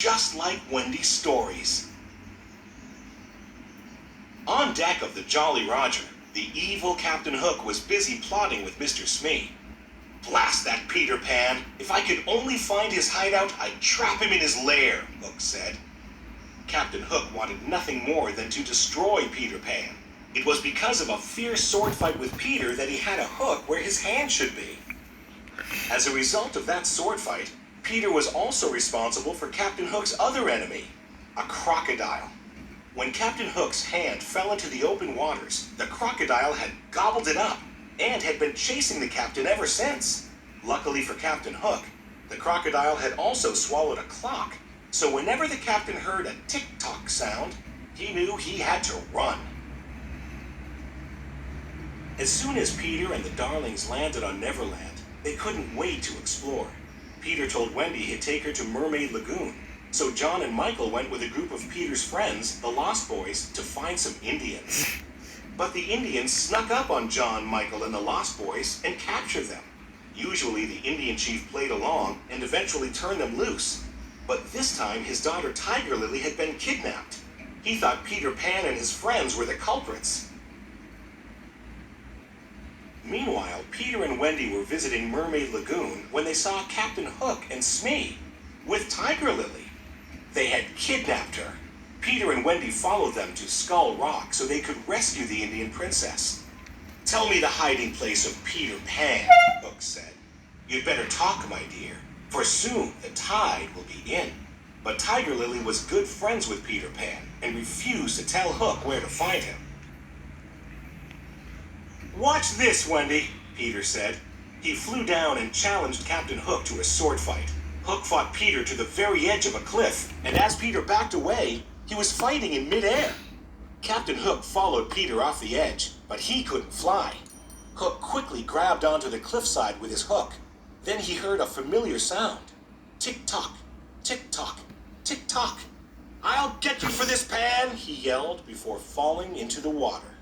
just like Wendy's stories. On deck of the Jolly Roger, the evil Captain Hook was busy plotting with Mr. Smee. "Blast that Peter Pan! If I could only find his hideout, I'd trap him in his lair," Hook said. Captain Hook wanted nothing more than to destroy Peter Pan. It was because of a fierce sword fight with Peter that he had a hook where his hand should be. As a result of that sword fight, Peter was also responsible for Captain Hook's other enemy, a crocodile. When Captain Hook's hand fell into the open waters, the crocodile had gobbled it up and had been chasing the captain ever since. Luckily for Captain Hook, the crocodile had also swallowed a clock, so whenever the captain heard a tick-tock sound, he knew he had to run. As soon as Peter and the Darlings landed on Neverland, they couldn't wait to explore. Peter told Wendy he'd take her to Mermaid Lagoon, so John and Michael went with a group of Peter's friends, the Lost Boys, to find some Indians. But the Indians snuck up on John, Michael, and the Lost Boys and captured them. Usually the Indian chief played along and eventually turned them loose. But this time his daughter Tiger Lily had been kidnapped. He thought Peter Pan and his friends were the culprits. Meanwhile, Peter and Wendy were visiting Mermaid Lagoon when they saw Captain Hook and Smee with Tiger Lily. They had kidnapped her. Peter and Wendy followed them to Skull Rock so they could rescue the Indian princess. "Tell me the hiding place of Peter Pan," Hook said. "You'd better talk, my dear, for soon the tide will be in." But Tiger Lily was good friends with Peter Pan and refused to tell Hook where to find him. "Watch this, Wendy," Peter said. He flew down and challenged Captain Hook to a sword fight. Hook fought Peter to the very edge of a cliff, and as Peter backed away, he was fighting in midair. Captain Hook followed Peter off the edge, but he couldn't fly. Hook quickly grabbed onto the cliffside with his hook. Then he heard a familiar sound. Tick-tock, tick-tock, tick-tock. "I'll get you for this, Pan," he yelled before falling into the water.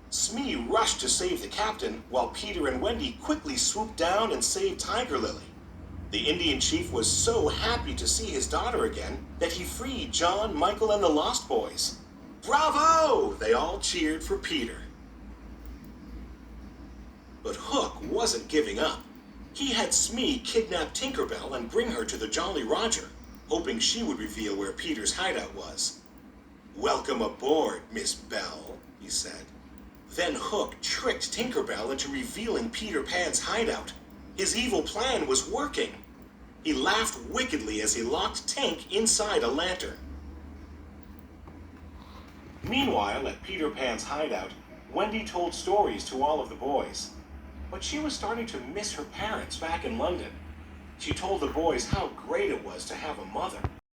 Smee rushed to save the captain, while Peter and Wendy quickly swooped down and saved Tiger Lily. The Indian chief was so happy to see his daughter again that he freed John, Michael, and the Lost Boys. "Bravo!" They all cheered for Peter. But Hook wasn't giving up. He had Smee kidnap Tinker Bell and bring her to the Jolly Roger, hoping she would reveal where Peter's hideout was. "Welcome aboard, Miss Bell," he said. Then Hook tricked Tinker Bell into revealing Peter Pan's hideout. His evil plan was working. He laughed wickedly as he locked Tink inside a lantern. Meanwhile, at Peter Pan's hideout, Wendy told stories to all of the boys. But she was starting to miss her parents back in London. She told the boys how great it was to have a mother.